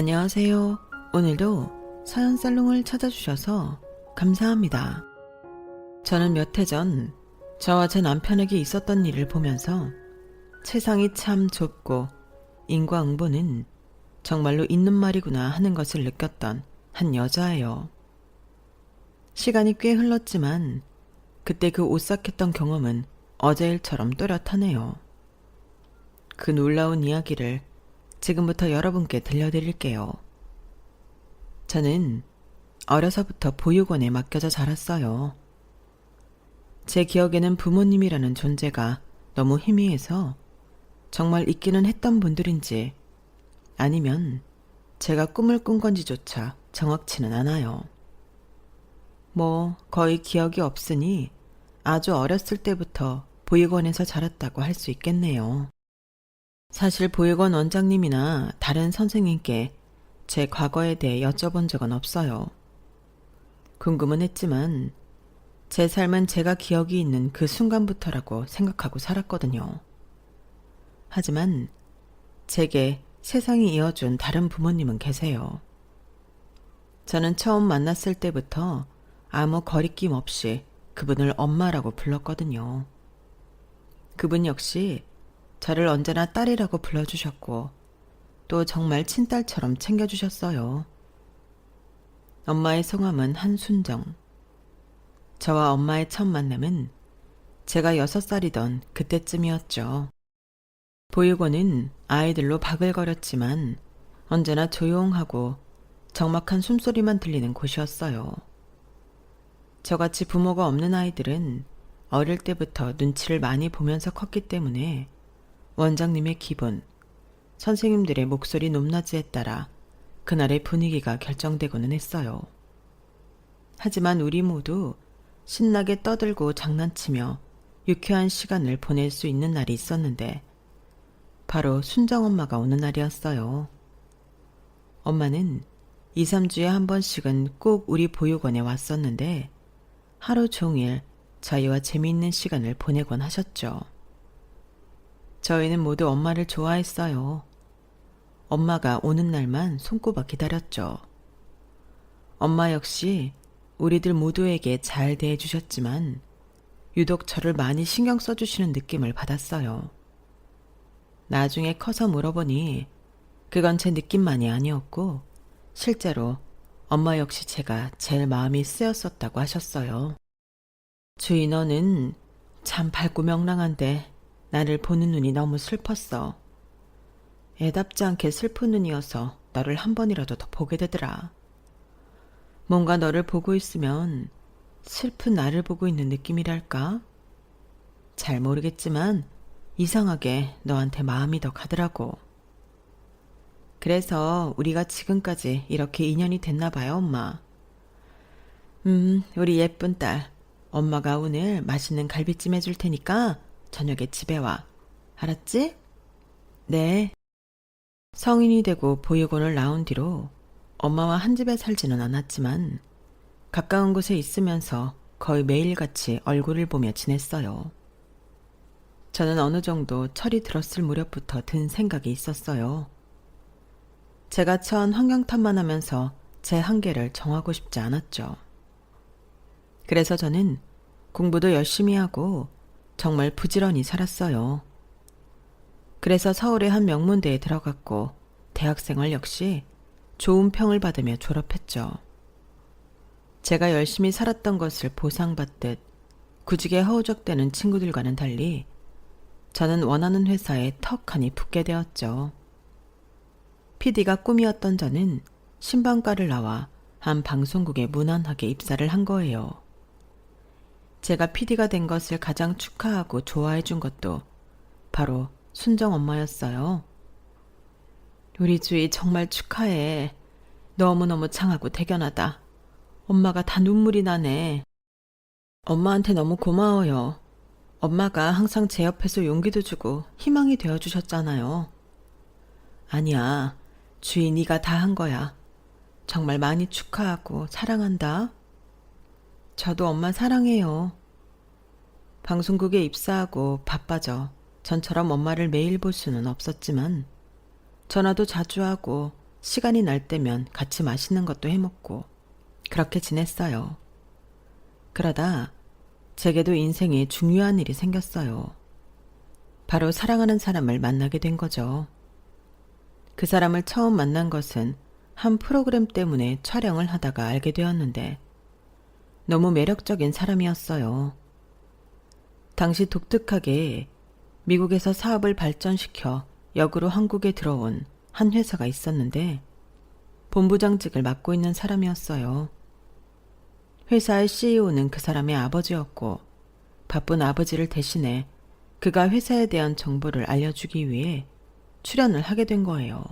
안녕하세요. 오늘도 서연살롱을 찾아주셔서 감사합니다. 저는 몇 해 전 저와 제 남편에게 있었던 일을 보면서 세상이 참 좁고 인과응보는 정말로 있는 말이구나 하는 것을 느꼈던 한 여자예요. 시간이 꽤 흘렀지만 그때 그 오싹했던 경험은 어제 일처럼 또렷하네요. 그 놀라운 이야기를 지금부터 여러분께 들려드릴게요. 저는 어려서부터 보육원에 맡겨져 자랐어요. 제 기억에는 부모님이라는 존재가 너무 희미해서 정말 있기는 했던 분들인지 아니면 제가 꿈을 꾼 건지조차 정확치는 않아요. 거의 기억이 없으니 아주 어렸을 때부터 보육원에서 자랐다고 할 수 있겠네요. 사실 보육원 원장님이나 다른 선생님께 제 과거에 대해 여쭤본 적은 없어요. 궁금은 했지만 제 삶은 제가 기억이 있는 그 순간부터라고 생각하고 살았거든요. 하지만 제게 세상이 이어준 다른 부모님은 계세요. 저는 처음 만났을 때부터 아무 거리낌 없이 그분을 엄마라고 불렀거든요. 그분 역시 저를 언제나 딸이라고 불러주셨고 또 정말 친딸처럼 챙겨주셨어요. 엄마의 성함은 한순정. 저와 엄마의 첫 만남은 제가 6살이던 그때쯤이었죠. 보육원은 아이들로 바글거렸지만 언제나 조용하고 적막한 숨소리만 들리는 곳이었어요. 저같이 부모가 없는 아이들은 어릴 때부터 눈치를 많이 보면서 컸기 때문에 원장님의 기분, 선생님들의 목소리 높낮이에 따라 그날의 분위기가 결정되고는 했어요. 하지만 우리 모두 신나게 떠들고 장난치며 유쾌한 시간을 보낼 수 있는 날이 있었는데 바로 순정엄마가 오는 날이었어요. 엄마는 2, 3주에 한 번씩은 꼭 우리 보육원에 왔었는데 하루 종일 저희와 재미있는 시간을 보내곤 하셨죠. 저희는 모두 엄마를 좋아했어요. 엄마가 오는 날만 손꼽아 기다렸죠. 엄마 역시 우리들 모두에게 잘 대해주셨지만 유독 저를 많이 신경 써주시는 느낌을 받았어요. 나중에 커서 물어보니 그건 제 느낌만이 아니었고 실제로 엄마 역시 제가 제일 마음이 쓰였었다고 하셨어요. 주희 너는 참 밝고 명랑한데 나를 보는 눈이 너무 슬펐어. 애답지 않게 슬픈 눈이어서 너를 한 번이라도 더 보게 되더라. 뭔가 너를 보고 있으면 슬픈 나를 보고 있는 느낌이랄까? 잘 모르겠지만 이상하게 너한테 마음이 더 가더라고. 그래서 우리가 지금까지 이렇게 인연이 됐나 봐요, 엄마. 우리 예쁜 딸. 엄마가 오늘 맛있는 갈비찜 해줄 테니까 저녁에 집에 와. 알았지? 네. 성인이 되고 보육원을 나온 뒤로 엄마와 한 집에 살지는 않았지만 가까운 곳에 있으면서 거의 매일같이 얼굴을 보며 지냈어요. 저는 어느 정도 철이 들었을 무렵부터 든 생각이 있었어요. 제가 처한 환경탓만 하면서 제 한계를 정하고 싶지 않았죠. 그래서 저는 공부도 열심히 하고 정말 부지런히 살았어요. 그래서 서울의 한 명문대에 들어갔고 대학생활 역시 좋은 평을 받으며 졸업했죠. 제가 열심히 살았던 것을 보상받듯 구직에 허우적대는 친구들과는 달리 저는 원하는 회사에 턱하니 붙게 되었죠. PD가 꿈이었던 저는 신방과를 나와 한 방송국에 무난하게 입사를 한 거예요. 제가 PD가 된 것을 가장 축하하고 좋아해 준 것도 바로 순정 엄마였어요. 우리 주희 정말 축하해. 너무너무 장하고 대견하다. 엄마가 다 눈물이 나네. 엄마한테 너무 고마워요. 엄마가 항상 제 옆에서 용기도 주고 희망이 되어주셨잖아요. 아니야. 주희 네가 다 한 거야. 정말 많이 축하하고 사랑한다. 저도 엄마 사랑해요. 방송국에 입사하고 바빠져 전처럼 엄마를 매일 볼 수는 없었지만 전화도 자주 하고 시간이 날 때면 같이 맛있는 것도 해먹고 그렇게 지냈어요. 그러다 제게도 인생에 중요한 일이 생겼어요. 바로 사랑하는 사람을 만나게 된 거죠. 그 사람을 처음 만난 것은 한 프로그램 때문에 촬영을 하다가 알게 되었는데 너무 매력적인 사람이었어요. 당시 독특하게 미국에서 사업을 발전시켜 역으로 한국에 들어온 한 회사가 있었는데 본부장직을 맡고 있는 사람이었어요. 회사의 CEO는 그 사람의 아버지였고 바쁜 아버지를 대신해 그가 회사에 대한 정보를 알려주기 위해 출연을 하게 된 거예요.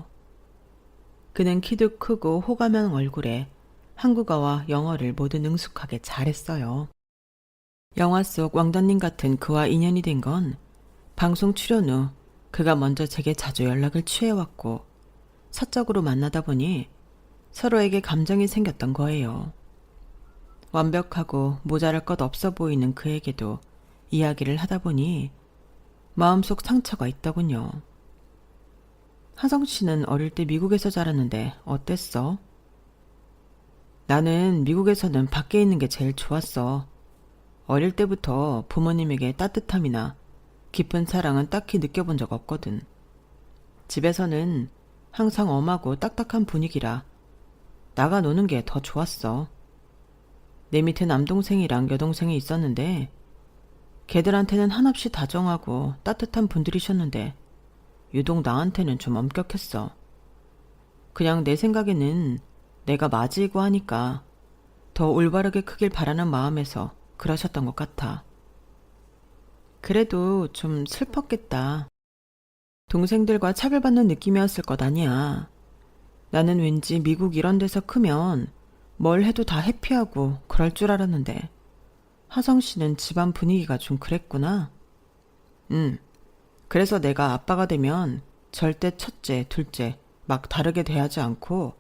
그는 키도 크고 호감한 얼굴에 한국어와 영어를 모두 능숙하게 잘했어요. 영화 속 왕자님 같은 그와 인연이 된 건 방송 출연 후 그가 먼저 제게 자주 연락을 취해왔고 사적으로 만나다 보니 서로에게 감정이 생겼던 거예요. 완벽하고 모자랄 것 없어 보이는 그에게도 이야기를 하다 보니 마음속 상처가 있더군요. 하성 씨는 어릴 때 미국에서 자랐는데 어땠어? 나는 미국에서는 밖에 있는 게 제일 좋았어. 어릴 때부터 부모님에게 따뜻함이나 깊은 사랑은 딱히 느껴본 적 없거든. 집에서는 항상 엄하고 딱딱한 분위기라 나가 노는 게 더 좋았어. 내 밑에 남동생이랑 여동생이 있었는데 걔들한테는 한없이 다정하고 따뜻한 분들이셨는데 유독 나한테는 좀 엄격했어. 그냥 내 생각에는 내가 맞이고 하니까 더 올바르게 크길 바라는 마음에서 그러셨던 것 같아. 그래도 좀 슬펐겠다. 동생들과 차별받는 느낌이었을 것 아니야. 나는 왠지 미국 이런 데서 크면 뭘 해도 다 해피하고 그럴 줄 알았는데 하성 씨는 집안 분위기가 좀 그랬구나. 그래서 내가 아빠가 되면 절대 첫째, 둘째 막 다르게 대하지 않고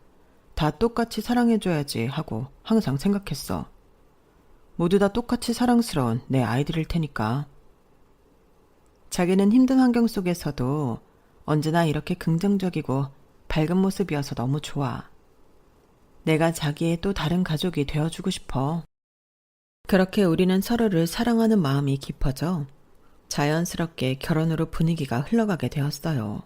다 똑같이 사랑해줘야지 하고 항상 생각했어. 모두 다 똑같이 사랑스러운 내 아이들일 테니까. 자기는 힘든 환경 속에서도 언제나 이렇게 긍정적이고 밝은 모습이어서 너무 좋아. 내가 자기의 또 다른 가족이 되어주고 싶어. 그렇게 우리는 서로를 사랑하는 마음이 깊어져 자연스럽게 결혼으로 분위기가 흘러가게 되었어요.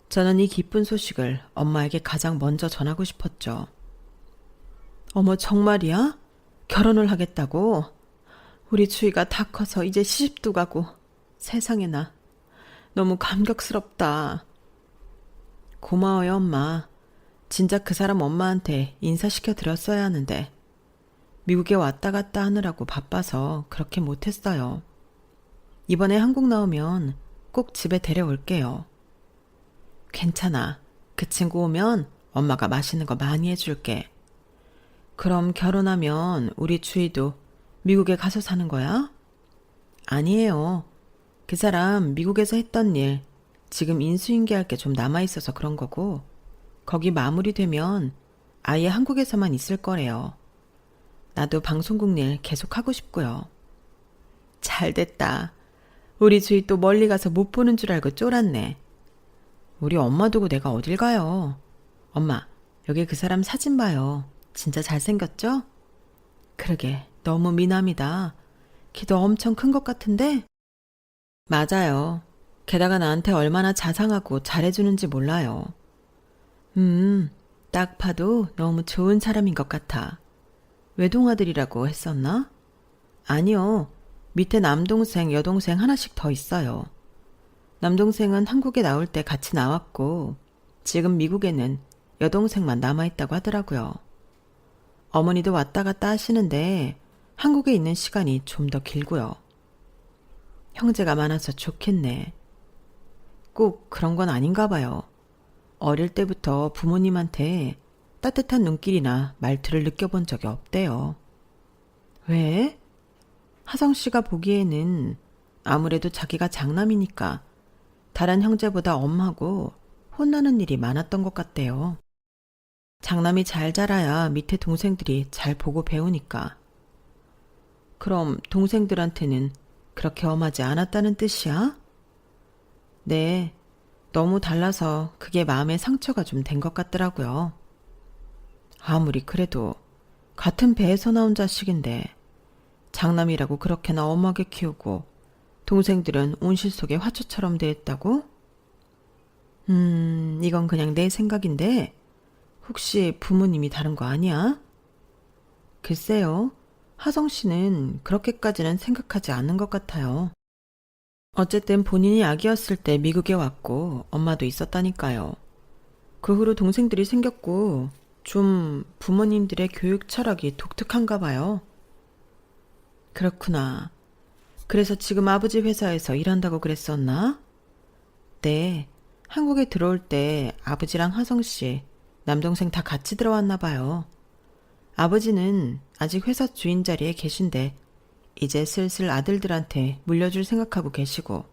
저는 이 기쁜 소식을 엄마에게 가장 먼저 전하고 싶었죠. 어머, 정말이야? 결혼을 하겠다고? 우리 주희가 다 커서 이제 시집도 가고. 세상에나. 너무 감격스럽다. 고마워요, 엄마. 진짜 그 사람 엄마한테 인사시켜 드렸어야 하는데 미국에 왔다 갔다 하느라고 바빠서 그렇게 못했어요. 이번에 한국 나오면 꼭 집에 데려올게요. 괜찮아. 그 친구 오면 엄마가 맛있는 거 많이 해줄게. 그럼 결혼하면 우리 주희도 미국에 가서 사는 거야? 아니에요. 그 사람 미국에서 했던 일 지금 인수인계할 게 좀 남아있어서 그런 거고 거기 마무리되면 아예 한국에서만 있을 거래요. 나도 방송국 일 계속 하고 싶고요. 잘됐다. 우리 주희 또 멀리 가서 못 보는 줄 알고 쫄았네. 우리 엄마 두고 내가 어딜 가요. 엄마, 여기 그 사람 사진 봐요. 진짜 잘생겼죠? 그러게, 너무 미남이다. 키도 엄청 큰 것 같은데? 맞아요. 게다가 나한테 얼마나 자상하고 잘해주는지 몰라요. 딱 봐도 너무 좋은 사람인 것 같아. 외동아들이라고 했었나? 아니요. 밑에 남동생, 여동생 하나씩 더 있어요. 남동생은 한국에 나올 때 같이 나왔고 지금 미국에는 여동생만 남아있다고 하더라고요. 어머니도 왔다 갔다 하시는데 한국에 있는 시간이 좀 더 길고요. 형제가 많아서 좋겠네. 꼭 그런 건 아닌가 봐요. 어릴 때부터 부모님한테 따뜻한 눈길이나 말투를 느껴본 적이 없대요. 왜? 하성 씨가 보기에는 아무래도 자기가 장남이니까 다른 형제보다 엄하고 혼나는 일이 많았던 것 같대요. 장남이 잘 자라야 밑에 동생들이 잘 보고 배우니까. 그럼 동생들한테는 그렇게 엄하지 않았다는 뜻이야? 네. 너무 달라서 그게 마음에 상처가 좀 된 것 같더라고요. 아무리 그래도 같은 배에서 나온 자식인데 장남이라고 그렇게나 엄하게 키우고 동생들은 온실 속의 화초처럼 대했다고? 이건 그냥 내 생각인데 혹시 부모님이 다른 거 아니야? 글쎄요. 하성 씨는 그렇게까지는 생각하지 않는 것 같아요. 어쨌든 본인이 아기였을 때 미국에 왔고 엄마도 있었다니까요. 그 후로 동생들이 생겼고 좀 부모님들의 교육 철학이 독특한가 봐요. 그렇구나. 그래서 지금 아버지 회사에서 일한다고 그랬었나? 네. 한국에 들어올 때 아버지랑 하성 씨, 남동생 다 같이 들어왔나 봐요. 아버지는 아직 회사 주인 자리에 계신데 이제 슬슬 아들들한테 물려줄 생각하고 계시고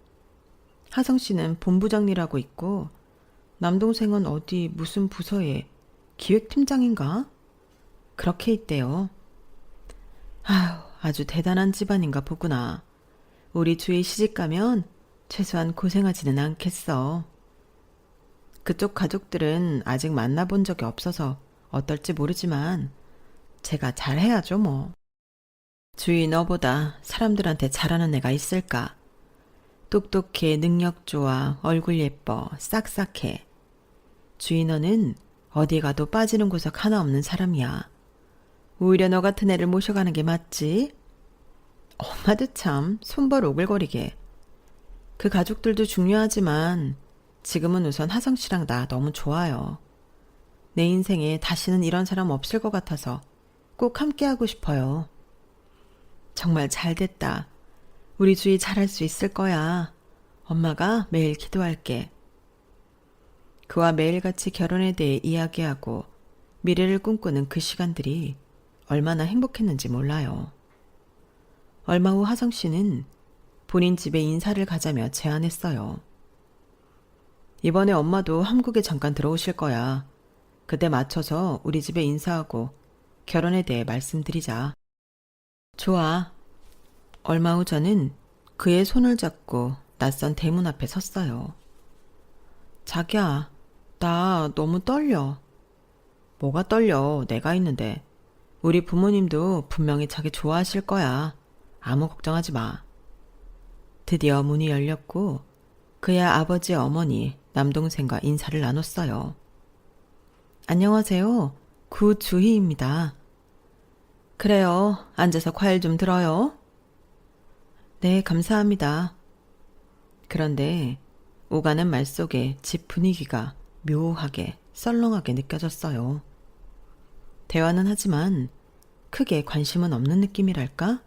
하성 씨는 본부장 일하고 있고 남동생은 어디 무슨 부서에 기획팀장인가? 그렇게 있대요. 아휴, 아주 대단한 집안인가 보구나. 우리 주희 시집 가면 최소한 고생하지는 않겠어. 그쪽 가족들은 아직 만나본 적이 없어서 어떨지 모르지만 제가 잘해야죠 뭐. 주희 너보다 사람들한테 잘하는 애가 있을까? 똑똑해, 능력 좋아, 얼굴 예뻐, 싹싹해. 주희 너는 어디 가도 빠지는 구석 하나 없는 사람이야. 오히려 너 같은 애를 모셔가는 게 맞지? 엄마도 참 손발 오글거리게. 그 가족들도 중요하지만 지금은 우선 하성 씨랑 나 너무 좋아요. 내 인생에 다시는 이런 사람 없을 것 같아서 꼭 함께하고 싶어요. 정말 잘 됐다. 우리 주희 잘할 수 있을 거야. 엄마가 매일 기도할게. 그와 매일같이 결혼에 대해 이야기하고 미래를 꿈꾸는 그 시간들이 얼마나 행복했는지 몰라요. 얼마 후 하성 씨는 본인 집에 인사를 가자며 제안했어요. 이번에 엄마도 한국에 잠깐 들어오실 거야. 그때 맞춰서 우리 집에 인사하고 결혼에 대해 말씀드리자. 좋아. 얼마 후 저는 그의 손을 잡고 낯선 대문 앞에 섰어요. 자기야, 나 너무 떨려. 뭐가 떨려? 내가 있는데. 우리 부모님도 분명히 자기 좋아하실 거야. 아무 걱정하지 마. 드디어 문이 열렸고 그의 아버지 어머니, 남동생과 인사를 나눴어요. 안녕하세요. 구주희입니다. 그래요. 앉아서 과일 좀 들어요. 네, 감사합니다. 그런데 오가는 말 속에 집 분위기가 묘하게 썰렁하게 느껴졌어요. 대화는 하지만 크게 관심은 없는 느낌이랄까?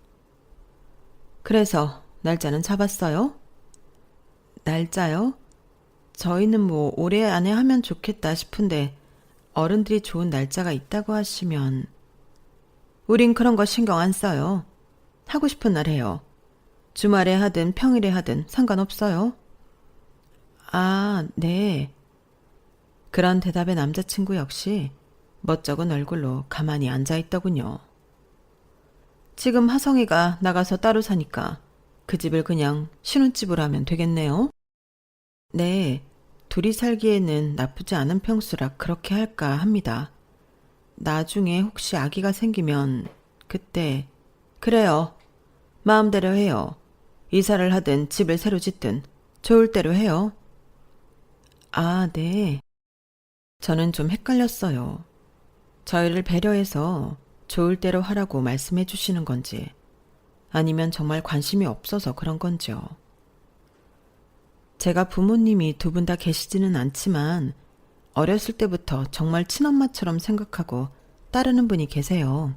그래서 날짜는 잡았어요? 날짜요? 저희는 뭐 올해 안에 하면 좋겠다 싶은데 어른들이 좋은 날짜가 있다고 하시면 우린 그런 거 신경 안 써요. 하고 싶은 날 해요. 주말에 하든 평일에 하든 상관없어요. 아, 네. 그런 대답의 남자친구 역시 멋쩍은 얼굴로 가만히 앉아있더군요. 지금 하성이가 나가서 따로 사니까 그 집을 그냥 신혼집으로 하면 되겠네요. 네, 둘이 살기에는 나쁘지 않은 평수라 그렇게 할까 합니다. 나중에 혹시 아기가 생기면 그때 그래요. 마음대로 해요. 이사를 하든 집을 새로 짓든 좋을 대로 해요. 아, 네. 저는 좀 헷갈렸어요. 저희를 배려해서 좋을 대로 하라고 말씀해 주시는 건지 아니면 정말 관심이 없어서 그런 건지요. 제가 부모님이 두 분 다 계시지는 않지만 어렸을 때부터 정말 친엄마처럼 생각하고 따르는 분이 계세요.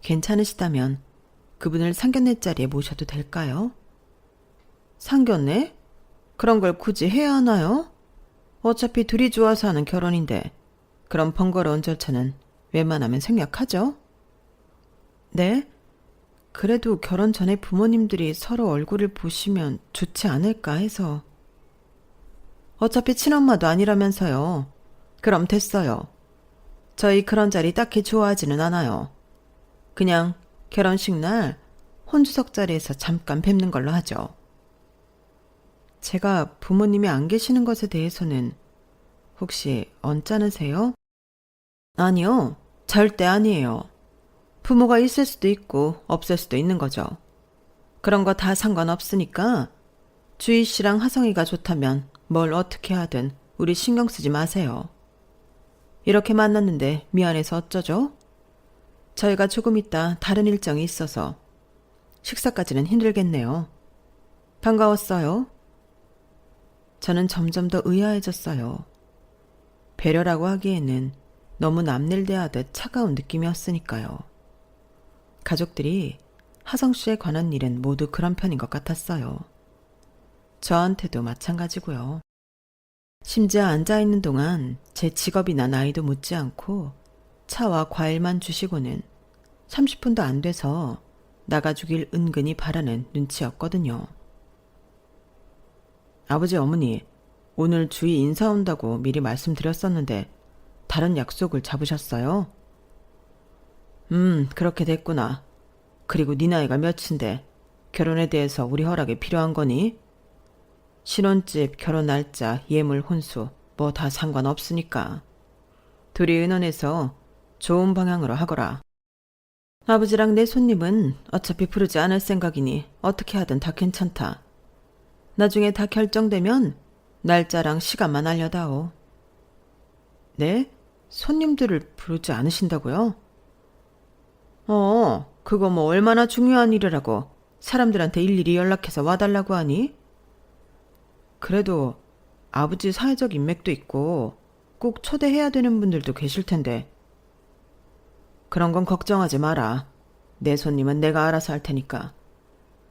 괜찮으시다면 그분을 상견례 자리에 모셔도 될까요? 상견례? 그런 걸 굳이 해야 하나요? 어차피 둘이 좋아서 하는 결혼인데 그런 번거로운 절차는 웬만하면 생략하죠? 네? 그래도 결혼 전에 부모님들이 서로 얼굴을 보시면 좋지 않을까 해서. 어차피 친엄마도 아니라면서요. 그럼 됐어요. 저희 그런 자리 딱히 좋아하지는 않아요. 그냥 결혼식 날 혼주석 자리에서 잠깐 뵙는 걸로 하죠. 제가 부모님이 안 계시는 것에 대해서는 혹시 언짢으세요? 아니요, 절대 아니에요. 부모가 있을 수도 있고 없을 수도 있는 거죠. 그런 거 다 상관없으니까 주희 씨랑 하성이가 좋다면 뭘 어떻게 하든 우리 신경 쓰지 마세요. 이렇게 만났는데 미안해서 어쩌죠? 저희가 조금 있다 다른 일정이 있어서 식사까지는 힘들겠네요. 반가웠어요. 저는 점점 더 의아해졌어요. 배려라고 하기에는 너무 남일 대하듯 차가운 느낌이었으니까요. 가족들이 하성 씨에 관한 일은 모두 그런 편인 것 같았어요. 저한테도 마찬가지고요. 심지어 앉아있는 동안 제 직업이나 나이도 묻지 않고 차와 과일만 주시고는 30분도 안 돼서 나가주길 은근히 바라는 눈치였거든요. 아버지 어머니, 오늘 주희 인사 온다고 미리 말씀드렸었는데 다른 약속을 잡으셨어요? 그렇게 됐구나. 그리고 네 나이가 몇인데 결혼에 대해서 우리 허락이 필요한 거니? 신혼집, 결혼 날짜, 예물, 혼수 뭐 다 상관없으니까. 둘이 의논해서 좋은 방향으로 하거라. 아버지랑 내 손님은 어차피 부르지 않을 생각이니 어떻게 하든 다 괜찮다. 나중에 다 결정되면 날짜랑 시간만 알려다오. 네? 손님들을 부르지 않으신다고요? 그거 뭐 얼마나 중요한 일이라고 사람들한테 일일이 연락해서 와달라고 하니? 그래도 아버지 사회적 인맥도 있고 꼭 초대해야 되는 분들도 계실 텐데. 그런 건 걱정하지 마라. 내 손님은 내가 알아서 할 테니까.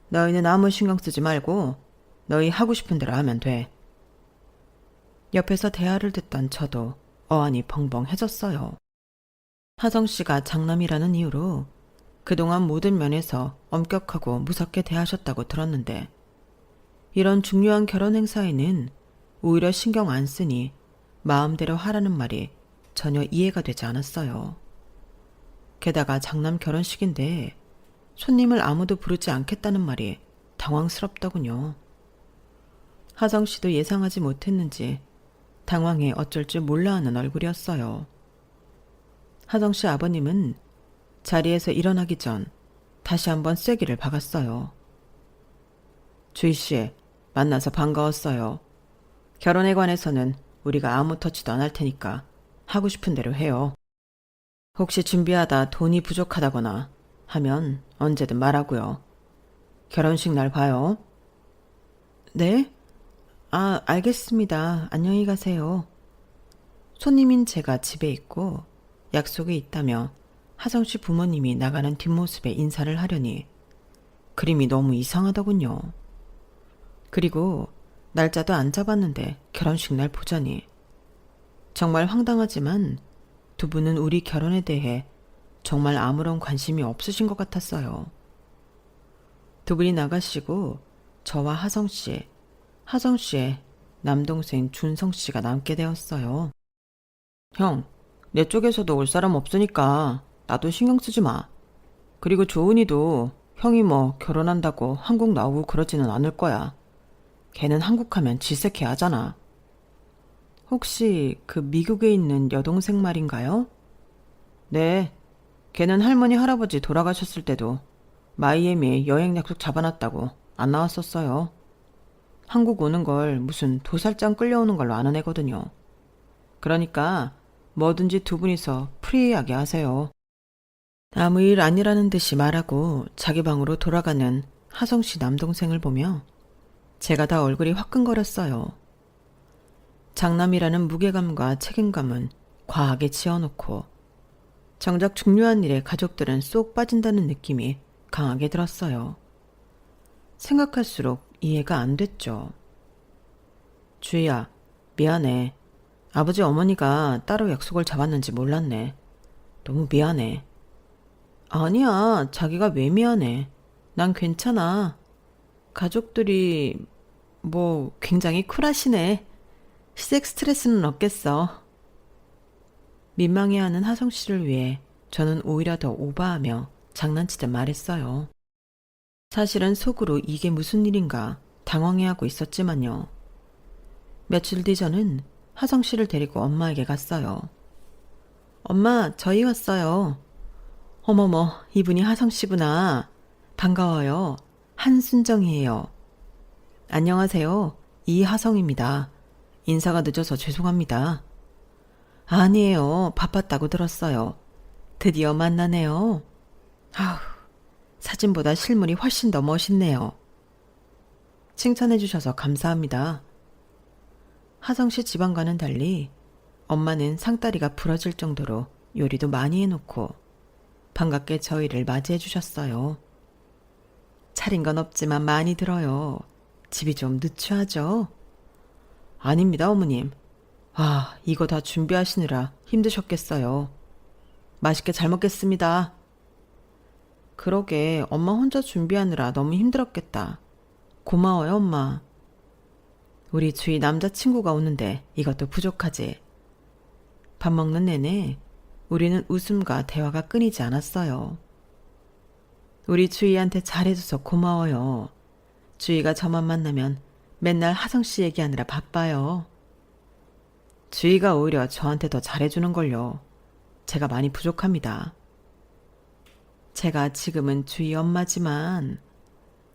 너희는 아무 신경 쓰지 말고 너희 하고 싶은 대로 하면 돼. 옆에서 대화를 듣던 저도 어안이 벙벙해졌어요. 하성 씨가 장남이라는 이유로 그동안 모든 면에서 엄격하고 무섭게 대하셨다고 들었는데 이런 중요한 결혼 행사에는 오히려 신경 안 쓰니 마음대로 하라는 말이 전혀 이해가 되지 않았어요. 게다가 장남 결혼식인데 손님을 아무도 부르지 않겠다는 말이 당황스럽더군요. 하성 씨도 예상하지 못했는지 당황해 어쩔 줄 몰라 하는 얼굴이었어요. 하성 씨 아버님은 자리에서 일어나기 전 다시 한번 쐐기를 박았어요. 주희 씨, 만나서 반가웠어요. 결혼에 관해서는 우리가 아무 터치도 안 할 테니까 하고 싶은 대로 해요. 혹시 준비하다 돈이 부족하다거나 하면 언제든 말하고요. 결혼식 날 봐요. 네? 알겠습니다. 안녕히 가세요. 손님인 제가 집에 있고 약속이 있다며 하성 씨 부모님이 나가는 뒷모습에 인사를 하려니 그림이 너무 이상하더군요. 그리고 날짜도 안 잡았는데 결혼식 날 보자니 정말 황당하지만 두 분은 우리 결혼에 대해 정말 아무런 관심이 없으신 것 같았어요. 두 분이 나가시고 저와 하성 씨의 남동생 준성 씨가 남게 되었어요. 형, 내 쪽에서도 올 사람 없으니까 나도 신경 쓰지 마. 그리고 조은이도 형이 뭐 결혼한다고 한국 나오고 그러지는 않을 거야. 걔는 한국 하면 질색해 하잖아. 혹시 그 미국에 있는 여동생 말인가요? 네. 걔는 할머니 할아버지 돌아가셨을 때도 마이애미에 여행 약속 잡아놨다고 안 나왔었어요. 한국 오는 걸 무슨 도살장 끌려오는 걸로 아는 애거든요. 그러니까 뭐든지 두 분이서 프리하게 하세요. 아무 일 아니라는 듯이 말하고 자기 방으로 돌아가는 하성 씨 남동생을 보며 제가 다 얼굴이 화끈거렸어요. 장남이라는 무게감과 책임감은 과하게 지어놓고 정작 중요한 일에 가족들은 쏙 빠진다는 느낌이 강하게 들었어요. 생각할수록 이해가 안 됐죠. 주희야, 미안해. 아버지 어머니가 따로 약속을 잡았는지 몰랐네. 너무 미안해. 아니야, 자기가 왜 미안해. 난 괜찮아. 가족들이 굉장히 쿨하시네. 시댁 스트레스는 없겠어. 민망해하는 하성 씨를 위해 저는 오히려 더 오바하며 장난치듯 말했어요. 사실은 속으로 이게 무슨 일인가 당황해하고 있었지만요. 며칠 뒤 저는 하성 씨를 데리고 엄마에게 갔어요. 엄마, 저희 왔어요. 어머머, 이분이 하성 씨구나. 반가워요. 한순정이에요. 안녕하세요. 이하성입니다. 인사가 늦어서 죄송합니다. 아니에요. 바빴다고 들었어요. 드디어 만나네요. 아우, 사진보다 실물이 훨씬 더 멋있네요. 칭찬해 주셔서 감사합니다. 하성 씨 집안과는 달리 엄마는 상다리가 부러질 정도로 요리도 많이 해놓고 반갑게 저희를 맞이해 주셨어요. 차린 건 없지만 많이 들어요. 집이 좀 누추하죠? 아닙니다, 어머님. 아, 이거 다 준비하시느라 힘드셨겠어요. 맛있게 잘 먹겠습니다. 그러게 엄마 혼자 준비하느라 너무 힘들었겠다. 고마워요, 엄마. 우리 주위 남자친구가 오는데 이것도 부족하지. 밥 먹는 내내 우리는 웃음과 대화가 끊이지 않았어요. 우리 주희한테 잘해줘서 고마워요. 주희가 저만 만나면 맨날 하성씨 얘기하느라 바빠요. 주희가 오히려 저한테 더 잘해주는걸요. 제가 많이 부족합니다. 제가 지금은 주희 엄마지만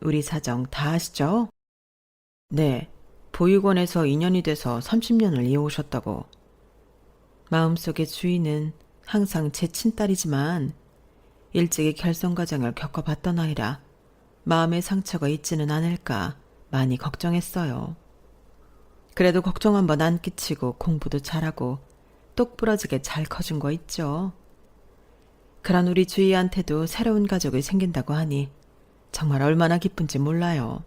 우리 사정 다 아시죠? 네, 보육원에서 2년이 돼서 30년을 이어오셨다고. 마음속의 주희는 항상 제 친딸이지만 일찍이 결성 과정을 겪어봤던 아이라 마음의 상처가 있지는 않을까 많이 걱정했어요. 그래도 걱정 한번 안 끼치고 공부도 잘하고 똑부러지게 잘 커준 거 있죠. 그런 우리 주희한테도 새로운 가족이 생긴다고 하니 정말 얼마나 기쁜지 몰라요.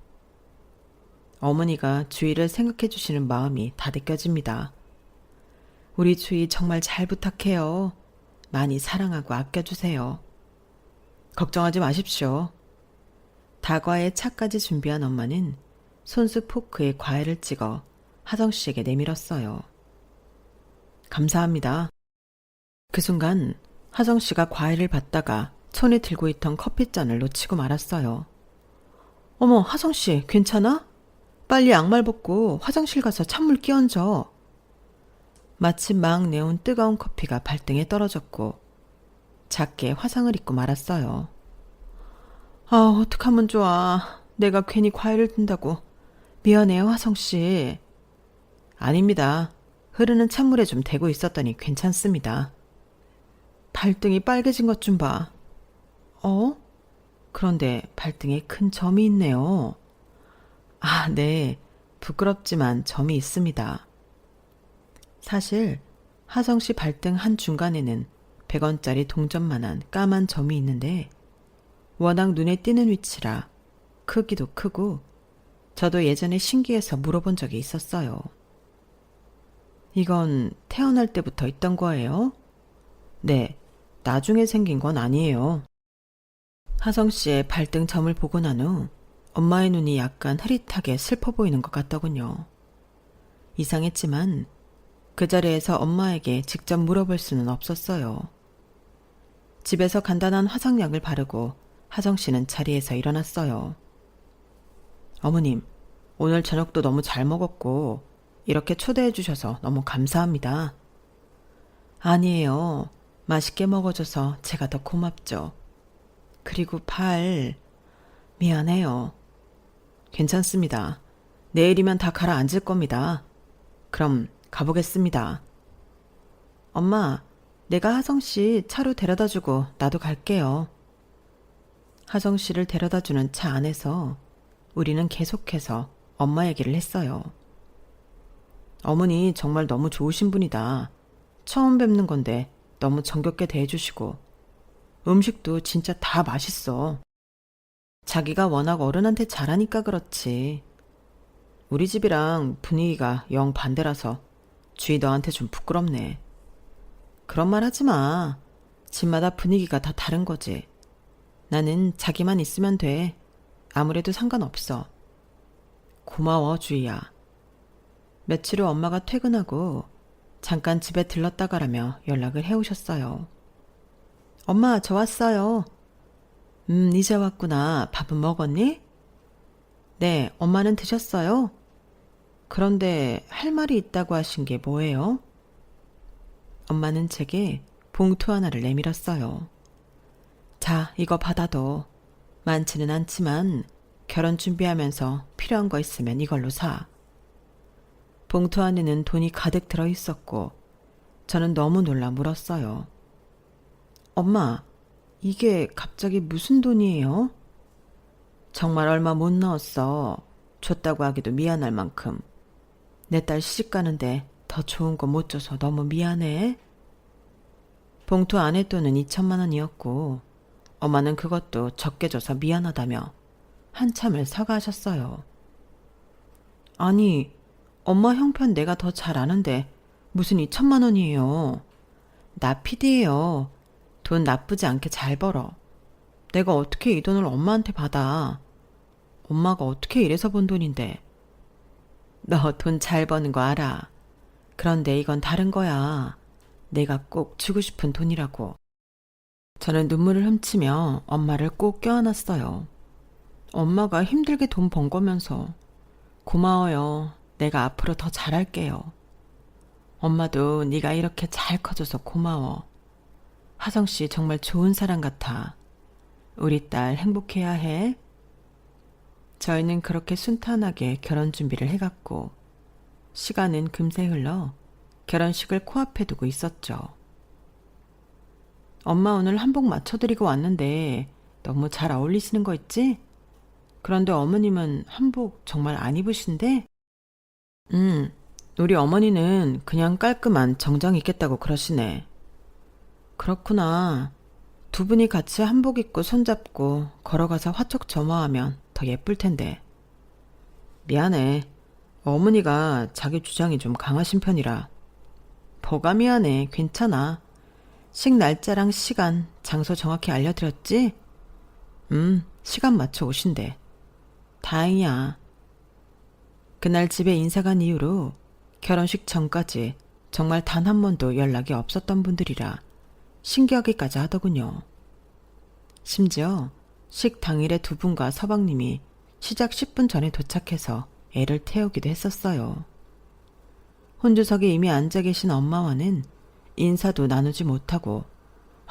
어머니가 주희를 생각해 주시는 마음이 다 느껴집니다. 우리 주희 정말 잘 부탁해요. 많이 사랑하고 아껴주세요. 걱정하지 마십시오. 다과에 차까지 준비한 엄마는 손수 포크에 과일을 찍어 하성 씨에게 내밀었어요. 감사합니다. 그 순간 하성 씨가 과일을 받다가 손에 들고 있던 커피잔을 놓치고 말았어요. 어머, 하성 씨, 괜찮아? 빨리 양말 벗고 화장실 가서 찬물 끼얹어. 마침 막 내온 뜨거운 커피가 발등에 떨어졌고 작게 화상을 입고 말았어요. 아, 어떡하면 좋아. 내가 괜히 과일을 든다고. 미안해요, 화성씨. 아닙니다. 흐르는 찬물에 좀 대고 있었더니 괜찮습니다. 발등이 빨개진 것 좀 봐. 그런데 발등에 큰 점이 있네요. 아, 네. 부끄럽지만 점이 있습니다. 사실 하성 씨 발등 한중간에는 100원짜리 동전만한 까만 점이 있는데 워낙 눈에 띄는 위치라 크기도 크고 저도 예전에 신기해서 물어본 적이 있었어요. 이건 태어날 때부터 있던 거예요? 네, 나중에 생긴 건 아니에요. 하성 씨의 발등 점을 보고 난 후 엄마의 눈이 약간 흐릿하게 슬퍼 보이는 것 같더군요. 이상했지만 그 자리에서 엄마에게 직접 물어볼 수는 없었어요. 집에서 간단한 화상약을 바르고 하성 씨는 자리에서 일어났어요. 어머님, 오늘 저녁도 너무 잘 먹었고 이렇게 초대해 주셔서 너무 감사합니다. 아니에요. 맛있게 먹어줘서 제가 더 고맙죠. 그리고 미안해요. 괜찮습니다. 내일이면 다 가라앉을 겁니다. 그럼 가보겠습니다. 엄마, 내가 하성 씨 차로 데려다 주고 나도 갈게요. 하성 씨를 데려다 주는 차 안에서 우리는 계속해서 엄마 얘기를 했어요. 어머니 정말 너무 좋으신 분이다. 처음 뵙는 건데 너무 정겹게 대해주시고 음식도 진짜 다 맛있어. 자기가 워낙 어른한테 잘하니까 그렇지. 우리 집이랑 분위기가 영 반대라서 주희 너한테 좀 부끄럽네. 그런 말 하지 마. 집마다 분위기가 다 다른 거지. 나는 자기만 있으면 돼. 아무래도 상관없어. 고마워, 주희야. 며칠 후 엄마가 퇴근하고 잠깐 집에 들렀다 가라며 연락을 해오셨어요. 엄마, 저 왔어요. 이제 왔구나. 밥은 먹었니? 네, 엄마는 드셨어요? 그런데 할 말이 있다고 하신 게 뭐예요? 엄마는 제게 봉투 하나를 내밀었어요. 자, 이거 받아둬. 많지는 않지만 결혼 준비하면서 필요한 거 있으면 이걸로 사. 봉투 안에는 돈이 가득 들어 있었고 저는 너무 놀라 물었어요. 엄마, 이게 갑자기 무슨 돈이에요? 정말 얼마 못 넣었어. 줬다고 하기도 미안할 만큼. 내 딸 시집 가는데 더 좋은 거 못 줘서 너무 미안해. 봉투 안에 돈은 2천만 원이었고 엄마는 그것도 적게 줘서 미안하다며 한참을 사과하셨어요. 아니, 엄마 형편 내가 더 잘 아는데 무슨 2천만 원이에요. 나 PD예요. 돈 나쁘지 않게 잘 벌어. 내가 어떻게 이 돈을 엄마한테 받아. 엄마가 어떻게 이래서 번 돈인데. 너 돈 잘 버는 거 알아. 그런데 이건 다른 거야. 내가 꼭 주고 싶은 돈이라고. 저는 눈물을 훔치며 엄마를 꼭 껴안았어요. 엄마가 힘들게 돈 번 거면서. 고마워요. 내가 앞으로 더 잘할게요. 엄마도 네가 이렇게 잘 커줘서 고마워. 하성씨 정말 좋은 사람 같아. 우리 딸 행복해야 해. 저희는 그렇게 순탄하게 결혼 준비를 해갔고 시간은 금세 흘러 결혼식을 코앞에 두고 있었죠. 엄마 오늘 한복 맞춰드리고 왔는데 너무 잘 어울리시는 거 있지? 그런데 어머님은 한복 정말 안 입으신데? 우리 어머니는 그냥 깔끔한 정장 입겠다고 그러시네. 그렇구나. 두 분이 같이 한복 입고 손잡고 걸어가서 화촉 점화하면 더 예쁠 텐데. 미안해. 어머니가 자기 주장이 좀 강하신 편이라. 뭐가 미안해. 괜찮아. 식 날짜랑 시간, 장소 정확히 알려드렸지? 시간 맞춰 오신대. 다행이야. 그날 집에 인사 간 이후로 결혼식 전까지 정말 단 한 번도 연락이 없었던 분들이라 신기하기까지 하더군요. 심지어 식 당일에 두 분과 서방님이 시작 10분 전에 도착해서 애를 태우기도 했었어요. 혼주석에 이미 앉아 계신 엄마와는 인사도 나누지 못하고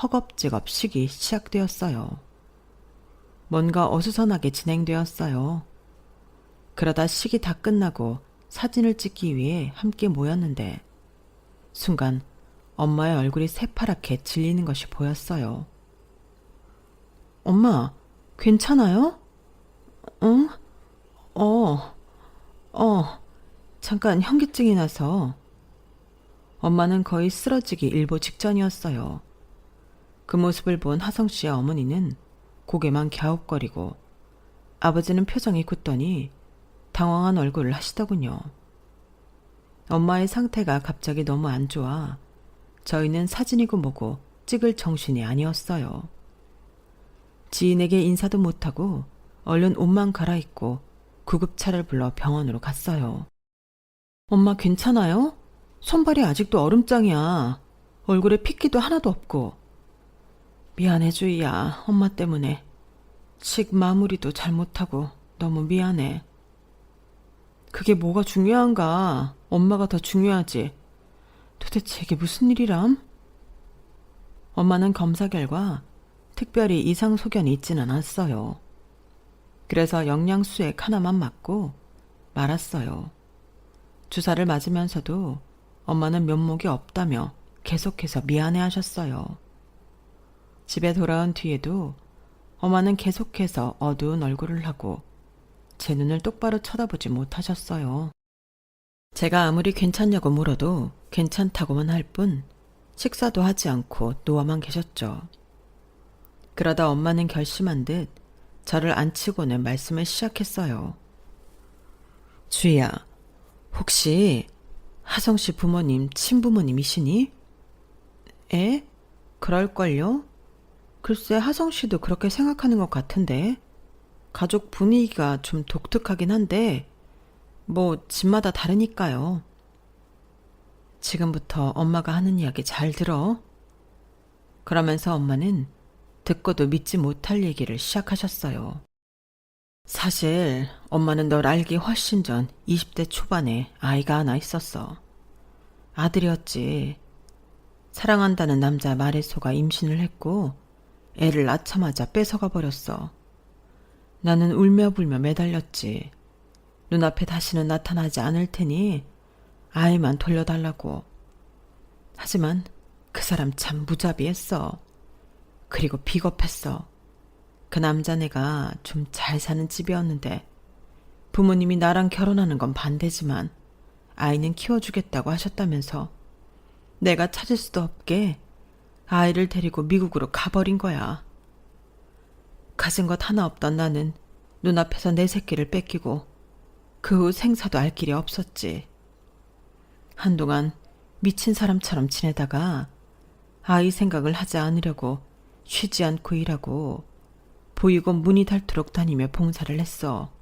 허겁지겁 식이 시작되었어요. 뭔가 어수선하게 진행되었어요. 그러다 식이 다 끝나고 사진을 찍기 위해 함께 모였는데 순간 엄마의 얼굴이 새파랗게 질리는 것이 보였어요. 엄마, 괜찮아요? 응? 잠깐 현기증이 나서. 엄마는 거의 쓰러지기 일보 직전이었어요. 그 모습을 본 하성 씨의 어머니는 고개만 갸웃거리고 아버지는 표정이 굳더니 당황한 얼굴을 하시더군요. 엄마의 상태가 갑자기 너무 안 좋아 저희는 사진이고 뭐고 찍을 정신이 아니었어요. 지인에게 인사도 못하고 얼른 옷만 갈아입고 구급차를 불러 병원으로 갔어요. 엄마 괜찮아요? 손발이 아직도 얼음장이야. 얼굴에 핏기도 하나도 없고. 미안해 주희야. 엄마 때문에. 식 마무리도 잘못하고 너무 미안해. 그게 뭐가 중요한가? 엄마가 더 중요하지. 도대체 이게 무슨 일이람? 엄마는 검사 결과 특별히 이상 소견이 있지는 않았어요. 그래서 영양수액 하나만 맞고 말았어요. 주사를 맞으면서도 엄마는 면목이 없다며 계속해서 미안해 하셨어요. 집에 돌아온 뒤에도 엄마는 계속해서 어두운 얼굴을 하고 제 눈을 똑바로 쳐다보지 못하셨어요. 제가 아무리 괜찮냐고 물어도 괜찮다고만 할 뿐 식사도 하지 않고 누워만 계셨죠. 그러다 엄마는 결심한 듯 저를 앉히고는 말씀을 시작했어요. 주희야, 혹시 하성씨 부모님 친부모님이시니? 에? 그럴걸요? 글쎄 하성씨도 그렇게 생각하는 것 같은데. 가족 분위기가 좀 독특하긴 한데 뭐 집마다 다르니까요. 지금부터 엄마가 하는 이야기 잘 들어. 그러면서 엄마는 듣고도 믿지 못할 얘기를 시작하셨어요. 사실 엄마는 널 알기 훨씬 전 20대 초반에 아이가 하나 있었어. 아들이었지. 사랑한다는 남자 말에 속아 임신을 했고 애를 낳자마자 뺏어가 버렸어. 나는 울며불며 매달렸지. 눈앞에 다시는 나타나지 않을 테니 아이만 돌려달라고. 하지만 그 사람 참 무자비했어. 그리고 비겁했어. 그 남자네가 좀 잘 사는 집이었는데 부모님이 나랑 결혼하는 건 반대지만 아이는 키워주겠다고 하셨다면서 내가 찾을 수도 없게 아이를 데리고 미국으로 가버린 거야. 가진 것 하나 없던 나는 눈앞에서 내 새끼를 뺏기고 그 후 생사도 알 길이 없었지. 한동안 미친 사람처럼 지내다가 아이 생각을 하지 않으려고 쉬지 않고 일하고 보육원 문이 닳도록 다니며 봉사를 했어.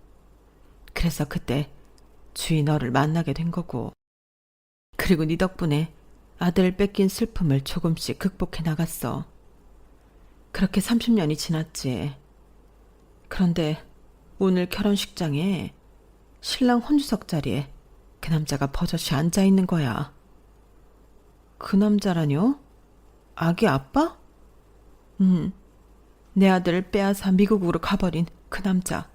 그래서 그때 주위 너를 만나게 된 거고. 그리고 네 덕분에 아들을 뺏긴 슬픔을 조금씩 극복해 나갔어. 그렇게 30년이 지났지. 그런데 오늘 결혼식장에 신랑 혼주석 자리에 그 남자가 버젓이 앉아 있는 거야. 그 남자라뇨? 아기 아빠? 내 아들을 빼앗아 미국으로 가버린 그 남자.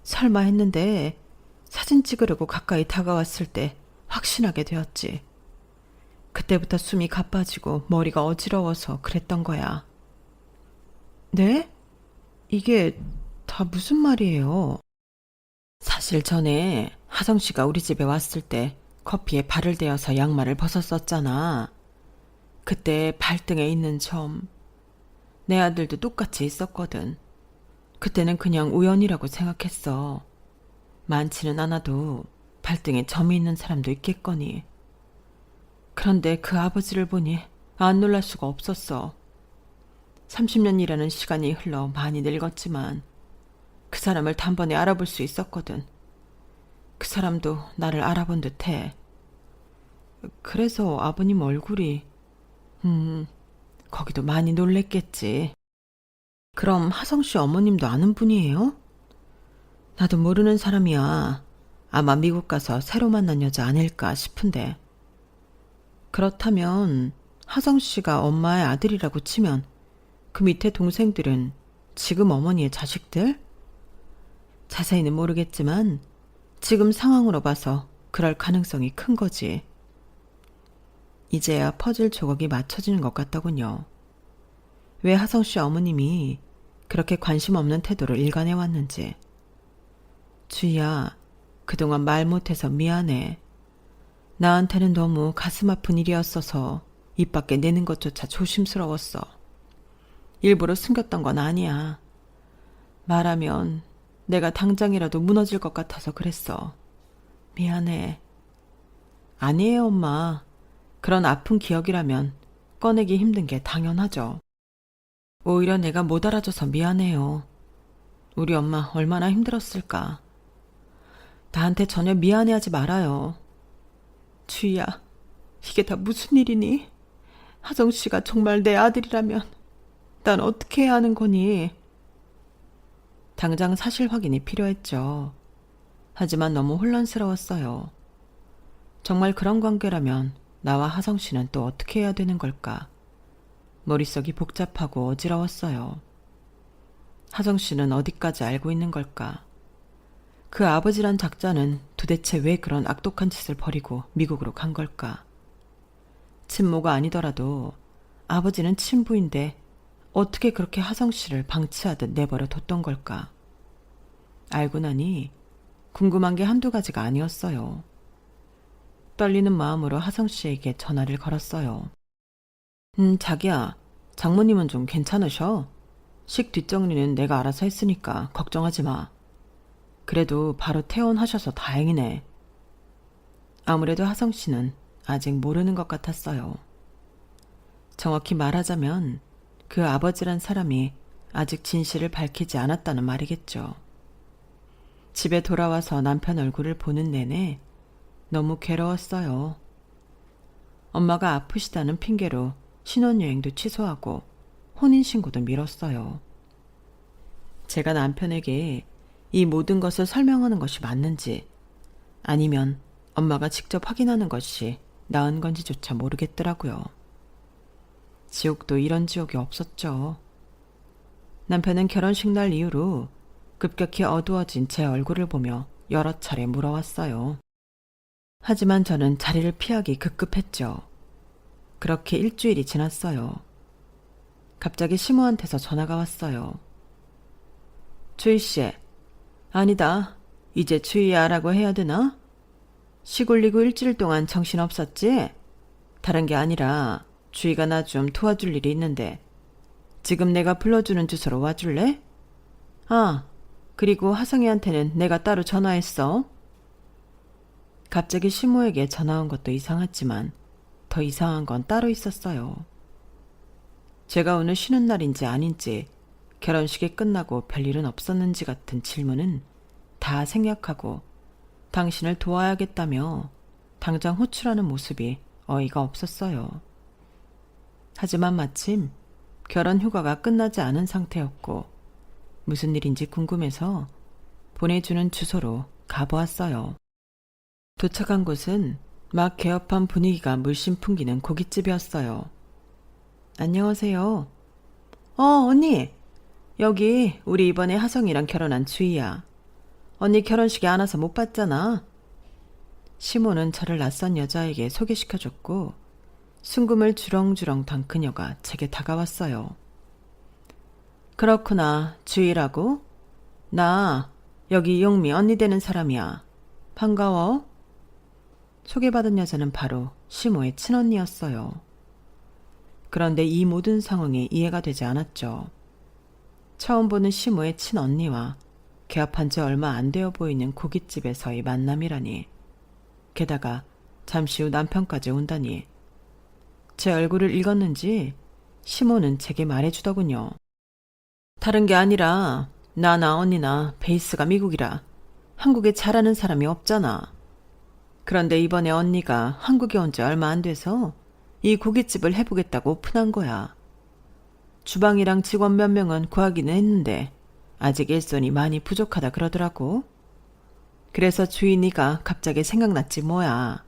설마 했는데 사진 찍으려고 가까이 다가왔을 때 확신하게 되었지. 그때부터 숨이 가빠지고 머리가 어지러워서 그랬던 거야. 네? 이게 다 무슨 말이에요? 사실 전에 하성 씨가 우리 집에 왔을 때 커피에 발을 대어서 양말을 벗었었잖아. 그때 발등에 있는 점, 내 아들도 똑같이 있었거든. 그때는 그냥 우연이라고 생각했어. 많지는 않아도 발등에 점이 있는 사람도 있겠거니. 그런데 그 아버지를 보니 안 놀랄 수가 없었어. 30년이라는 시간이 흘러 많이 늙었지만 그 사람을 단번에 알아볼 수 있었거든. 그 사람도 나를 알아본 듯해. 그래서 아버님 얼굴이 거기도 많이 놀랬겠지. 그럼 하성 씨 어머님도 아는 분이에요? 나도 모르는 사람이야. 아마 미국 가서 새로 만난 여자 아닐까 싶은데. 그렇다면 하성 씨가 엄마의 아들이라고 치면 그 밑에 동생들은 지금 어머니의 자식들? 자세히는 모르겠지만 지금 상황으로 봐서 그럴 가능성이 큰 거지. 이제야 퍼즐 조각이 맞춰지는 것 같더군요. 왜 하성 씨 어머님이 그렇게 관심 없는 태도를 일관해 왔는지. 주희야, 그동안 말 못해서 미안해. 나한테는 너무 가슴 아픈 일이었어서 입 밖에 내는 것조차 조심스러웠어. 일부러 숨겼던 건 아니야. 말하면 내가 당장이라도 무너질 것 같아서 그랬어. 미안해. 아니에요, 엄마. 그런 아픈 기억이라면 꺼내기 힘든 게 당연하죠. 오히려 내가 못 알아줘서 미안해요. 우리 엄마 얼마나 힘들었을까. 나한테 전혀 미안해하지 말아요. 주희야, 이게 다 무슨 일이니? 하정 씨가 정말 내 아들이라면 난 어떻게 해야 하는 거니? 당장 사실 확인이 필요했죠. 하지만 너무 혼란스러웠어요. 정말 그런 관계라면 나와 하성 씨는 또 어떻게 해야 되는 걸까? 머릿속이 복잡하고 어지러웠어요. 하정 씨는 어디까지 알고 있는 걸까? 그 아버지란 작자는 도대체 왜 그런 악독한 짓을 벌이고 미국으로 간 걸까? 친모가 아니더라도 아버지는 친부인데 어떻게 그렇게 하성 씨를 방치하듯 내버려 뒀던 걸까? 알고 나니 궁금한 게 한두 가지가 아니었어요. 떨리는 마음으로 하성 씨에게 전화를 걸었어요. 자기야, 장모님은 좀 괜찮으셔? 식 뒷정리는 내가 알아서 했으니까 걱정하지 마. 그래도 바로 퇴원하셔서 다행이네. 아무래도 하성 씨는 아직 모르는 것 같았어요. 정확히 말하자면 그 아버지란 사람이 아직 진실을 밝히지 않았다는 말이겠죠. 집에 돌아와서 남편 얼굴을 보는 내내 너무 괴로웠어요. 엄마가 아프시다는 핑계로 신혼여행도 취소하고 혼인신고도 미뤘어요. 제가 남편에게 이 모든 것을 설명하는 것이 맞는지 아니면 엄마가 직접 확인하는 것이 나은 건지조차 모르겠더라고요. 지옥도 이런 지옥이 없었죠. 남편은 결혼식 날 이후로 급격히 어두워진 제 얼굴을 보며 여러 차례 물어왔어요. 하지만 저는 자리를 피하기 급급했죠. 그렇게 일주일이 지났어요. 갑자기 시모한테서 전화가 왔어요. 주희씨, 아니다. 이제 주희야라고 해야 되나? 시골리고 일주일 동안 정신없었지? 다른 게 아니라 주희가 나 좀 도와줄 일이 있는데 지금 내가 불러주는 주소로 와줄래? 아, 그리고 하성이한테는 내가 따로 전화했어. 갑자기 시모에게 전화 온 것도 이상했지만 더 이상한 건 따로 있었어요. 제가 오늘 쉬는 날인지 아닌지 결혼식이 끝나고 별일은 없었는지 같은 질문은 다 생략하고 당신을 도와야겠다며 당장 호출하는 모습이 어이가 없었어요. 하지만 마침 결혼 휴가가 끝나지 않은 상태였고 무슨 일인지 궁금해서 보내주는 주소로 가보았어요. 도착한 곳은 막 개업한 분위기가 물씬 풍기는 고깃집이었어요. 안녕하세요. 언니. 여기 우리 이번에 하성이랑 결혼한 주희야. 언니 결혼식에 안 와서 못 봤잖아. 시모는 저를 낯선 여자에게 소개시켜줬고 순금을 주렁주렁 단 그녀가 제게 다가왔어요. 그렇구나. 주희라고? 나 여기 용미 언니 되는 사람이야. 반가워. 소개받은 여자는 바로 시모의 친언니였어요. 그런데 이 모든 상황이 이해가 되지 않았죠. 처음 보는 시모의 친언니와 개업한 지 얼마 안 되어 보이는 고깃집에서의 만남이라니. 게다가 잠시 후 남편까지 온다니. 제 얼굴을 읽었는지 시모는 제게 말해주더군요. 다른 게 아니라 나나 언니나 베이스가 미국이라 한국에 잘하는 사람이 없잖아. 그런데 이번에 언니가 한국에 온 지 얼마 안 돼서 이 고깃집을 해보겠다고 오픈한 거야. 주방이랑 직원 몇 명은 구하기는 했는데 아직 일손이 많이 부족하다 그러더라고. 그래서 주인이가 갑자기 생각났지 뭐야.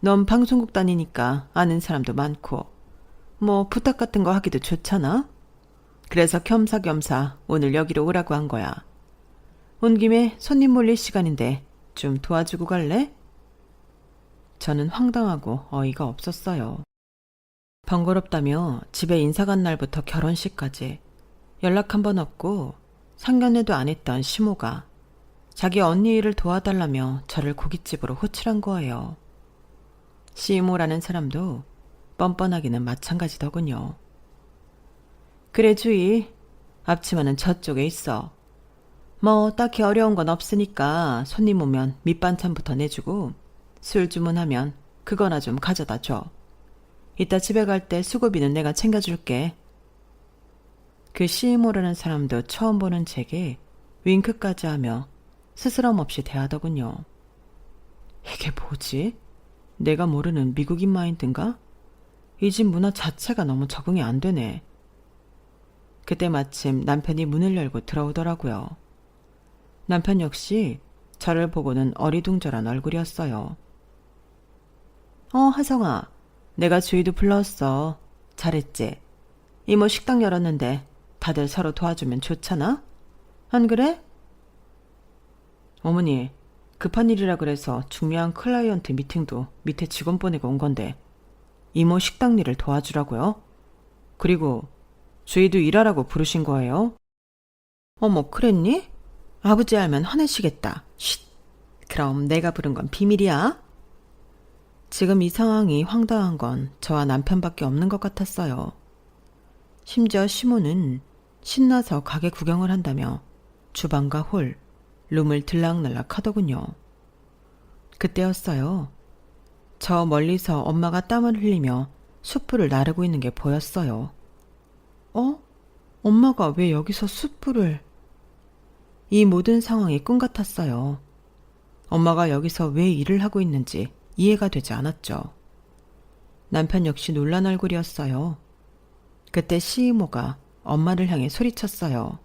넌 방송국 다니니까 아는 사람도 많고 뭐 부탁 같은 거 하기도 좋잖아. 그래서 겸사겸사 오늘 여기로 오라고 한 거야. 온 김에 손님 몰릴 시간인데 좀 도와주고 갈래? 저는 황당하고 어이가 없었어요. 번거롭다며 집에 인사 간 날부터 결혼식까지 연락 한 번 없고 상견례도 안 했던 시모가 자기 언니 일을 도와달라며 저를 고깃집으로 호출한 거예요. 시모라는 사람도 뻔뻔하기는 마찬가지더군요. 그래 주희, 앞치마는 저쪽에 있어. 뭐 딱히 어려운 건 없으니까 손님 오면 밑반찬부터 내주고 술 주문하면 그거나 좀 가져다 줘. 이따 집에 갈 때 수고비는 내가 챙겨줄게. 그 시모라는 사람도 처음 보는 제게 윙크까지 하며 스스럼 없이 대하더군요. 이게 뭐지? 내가 모르는 미국인 마인드인가? 이 집 문화 자체가 너무 적응이 안 되네. 그때 마침 남편이 문을 열고 들어오더라고요. 남편 역시 저를 보고는 어리둥절한 얼굴이었어요. 하성아, 내가 주희도 불렀어. 잘했지? 이모 식당 열었는데 다들 서로 도와주면 좋잖아? 안 그래? 어머니, 급한 일이라 그래서 중요한 클라이언트 미팅도 밑에 직원 보내고 온 건데 이모 식당 일을 도와주라고요? 그리고 주희도 일하라고 부르신 거예요? 어머, 그랬니? 아버지 알면 화내시겠다. 쉿! 그럼 내가 부른 건 비밀이야? 지금 이 상황이 황당한 건 저와 남편밖에 없는 것 같았어요. 심지어 시모는 신나서 가게 구경을 한다며 주방과 홀, 룸을 들락날락 하더군요. 그때였어요. 저 멀리서 엄마가 땀을 흘리며 숯불을 나르고 있는 게 보였어요. 엄마가 왜 여기서 숯불을... 이 모든 상황이 꿈 같았어요. 엄마가 여기서 왜 일을 하고 있는지 이해가 되지 않았죠. 남편 역시 놀란 얼굴이었어요. 그때 시이모가 엄마를 향해 소리쳤어요.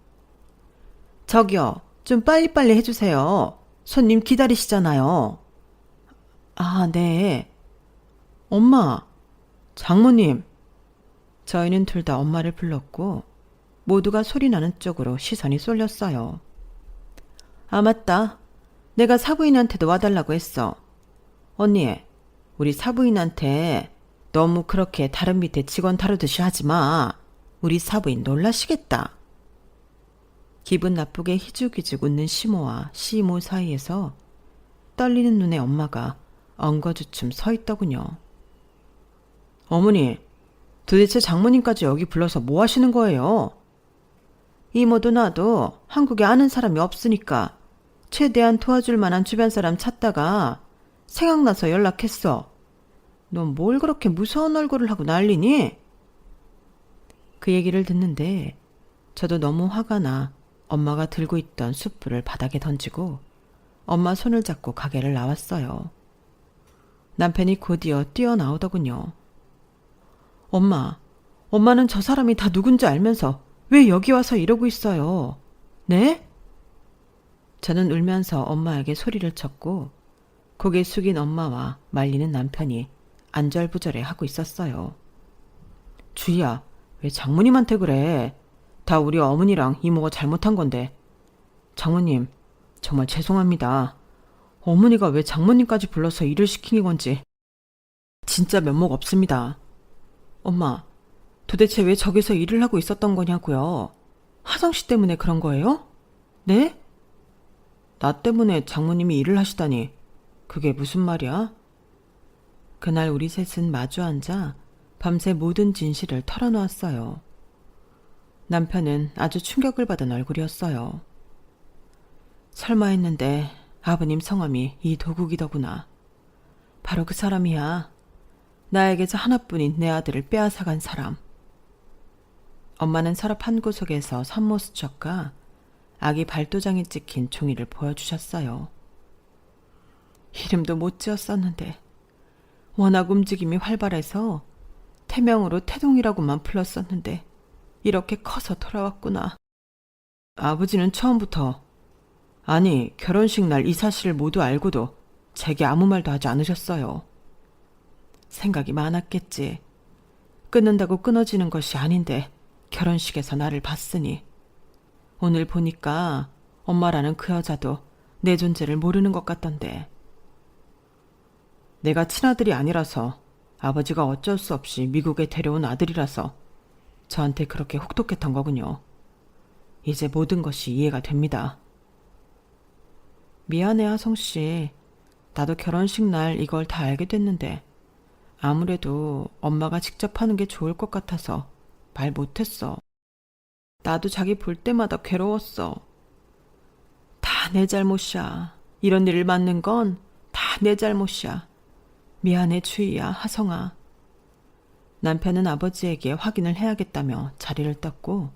저기요, 좀 빨리빨리 해주세요. 손님 기다리시잖아요. 아, 네. 엄마, 장모님. 저희는 둘 다 엄마를 불렀고 모두가 소리나는 쪽으로 시선이 쏠렸어요. 아, 맞다. 내가 사부인한테도 와달라고 했어. 언니, 우리 사부인한테 너무 그렇게 다른 밑에 직원 다루듯이 하지 마. 우리 사부인 놀라시겠다. 기분 나쁘게 희죽희죽 웃는 시모와 시모 사이에서 떨리는 눈의 엄마가 엉거주춤 서 있더군요. 어머니, 도대체 장모님까지 여기 불러서 뭐 하시는 거예요? 이모도 나도 한국에 아는 사람이 없으니까 최대한 도와줄 만한 주변 사람 찾다가 생각나서 연락했어. 넌 뭘 그렇게 무서운 얼굴을 하고 난리니? 그 얘기를 듣는데 저도 너무 화가 나 엄마가 들고 있던 숯불을 바닥에 던지고 엄마 손을 잡고 가게를 나왔어요. 남편이 곧이어 뛰어나오더군요. 엄마는 저 사람이 다 누군지 알면서 왜 여기 와서 이러고 있어요? 네? 저는 울면서 엄마에게 소리를 쳤고 고개 숙인 엄마와 말리는 남편이 안절부절해 하고 있었어요. 주희야, 왜 장모님한테 그래? 다 우리 어머니랑 이모가 잘못한 건데. 장모님, 정말 죄송합니다. 어머니가 왜 장모님까지 불러서 일을 시킨 건지 진짜 면목 없습니다. 엄마, 도대체 왜 저기서 일을 하고 있었던 거냐고요? 하성씨 때문에 그런 거예요? 네? 나 때문에 장모님이 일을 하시다니 그게 무슨 말이야? 그날 우리 셋은 마주 앉아 밤새 모든 진실을 털어놓았어요. 남편은 아주 충격을 받은 얼굴이었어요. 설마 했는데 아버님 성함이 이도국이더구나. 바로 그 사람이야. 나에게서 하나뿐인 내 아들을 빼앗아간 사람. 엄마는 서랍 한 구석에서 산모수첩과 아기 발도장이 찍힌 종이를 보여주셨어요. 이름도 못 지었었는데 워낙 움직임이 활발해서 태명으로 태동이라고만 불렀었는데 이렇게 커서 돌아왔구나. 아버지는 처음부터, 아니 결혼식 날 이 사실을 모두 알고도 제게 아무 말도 하지 않으셨어요. 생각이 많았겠지. 끊는다고 끊어지는 것이 아닌데 결혼식에서 나를 봤으니. 오늘 보니까 엄마라는 그 여자도 내 존재를 모르는 것 같던데. 내가 친아들이 아니라서 아버지가 어쩔 수 없이 미국에 데려온 아들이라서 저한테 그렇게 혹독했던 거군요. 이제 모든 것이 이해가 됩니다. 미안해, 하성씨. 나도 결혼식 날 이걸 다 알게 됐는데 아무래도 엄마가 직접 하는 게 좋을 것 같아서 말 못했어. 나도 자기 볼 때마다 괴로웠어. 다 내 잘못이야. 이런 일을 맡는 건 다 내 잘못이야. 미안해, 주희야, 하성아. 남편은 아버지에게 확인을 해야겠다며 자리를 떴고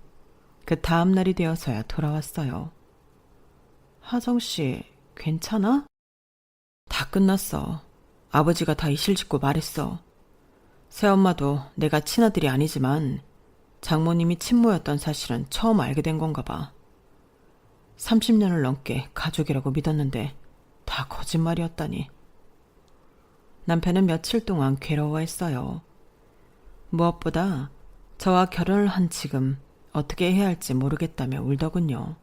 그 다음 날이 되어서야 돌아왔어요. 하성씨, 괜찮아? 다 끝났어. 아버지가 다 이실직고 말했어. 새엄마도 내가 친아들이 아니지만 장모님이 친모였던 사실은 처음 알게 된 건가 봐. 30년을 넘게 가족이라고 믿었는데 다 거짓말이었다니. 남편은 며칠 동안 괴로워했어요. 무엇보다 저와 결혼을 한 지금 어떻게 해야 할지 모르겠다며 울더군요.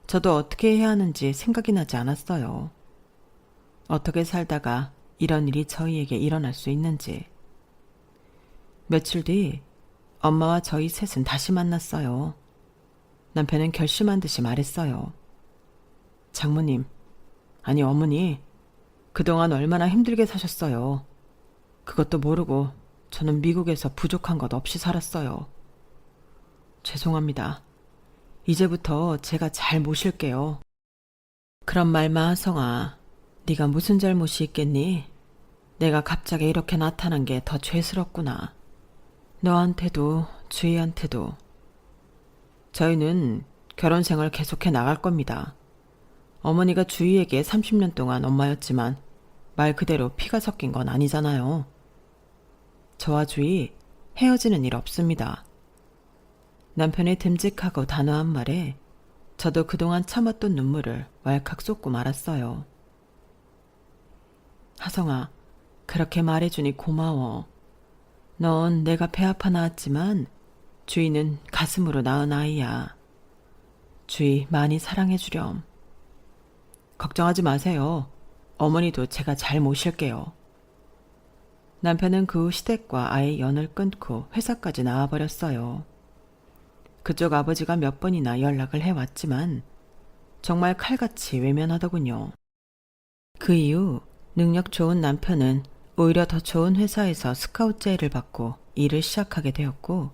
저도 어떻게 해야 하는지 생각이 나지 않았어요. 어떻게 살다가 이런 일이 저희에게 일어날 수 있는지. 며칠 뒤 엄마와 저희 셋은 다시 만났어요. 남편은 결심한 듯이 말했어요. 장모님, 아니 어머니, 그동안 얼마나 힘들게 사셨어요. 그것도 모르고 저는 미국에서 부족한 것 없이 살았어요. 죄송합니다. 이제부터 제가 잘 모실게요. 그런 말마, 하성아. 네가 무슨 잘못이 있겠니? 내가 갑자기 이렇게 나타난 게 더 죄스럽구나. 너한테도 주희한테도. 저희는 결혼 생활 계속해 나갈 겁니다. 어머니가 주희에게 30년 동안 엄마였지만 말 그대로 피가 섞인 건 아니잖아요. 저와 주희 헤어지는 일 없습니다. 남편의 듬직하고 단호한 말에 저도 그동안 참았던 눈물을 왈칵 쏟고 말았어요. 하성아, 그렇게 말해주니 고마워. 넌 내가 배 아파 낳았지만 주희는 가슴으로 낳은 아이야. 주희 많이 사랑해주렴. 걱정하지 마세요. 어머니도 제가 잘 모실게요. 남편은 그 후 시댁과 아예 연을 끊고 회사까지 나와버렸어요. 그쪽 아버지가 몇 번이나 연락을 해왔지만 정말 칼같이 외면하더군요. 그 이후 능력 좋은 남편은 오히려 더 좋은 회사에서 스카우트 제의를 받고 일을 시작하게 되었고,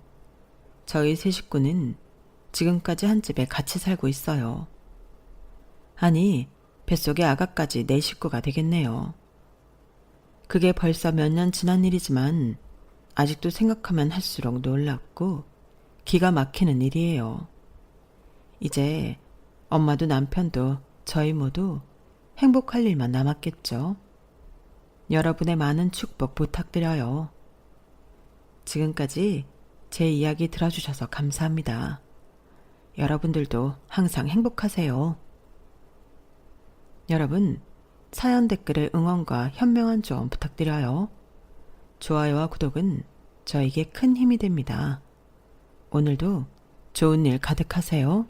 저희 세 식구는 지금까지 한 집에 같이 살고 있어요. 아니, 뱃속의 아가까지 네 식구가 되겠네요. 그게 벌써 몇 년 지난 일이지만 아직도 생각하면 할수록 놀랍고 기가 막히는 일이에요. 이제 엄마도 남편도 저희 모두 행복할 일만 남았겠죠. 여러분의 많은 축복 부탁드려요. 지금까지 제 이야기 들어주셔서 감사합니다. 여러분들도 항상 행복하세요. 여러분, 사연 댓글에 응원과 현명한 조언 부탁드려요. 좋아요와 구독은 저에게 큰 힘이 됩니다. 오늘도 좋은 일 가득하세요.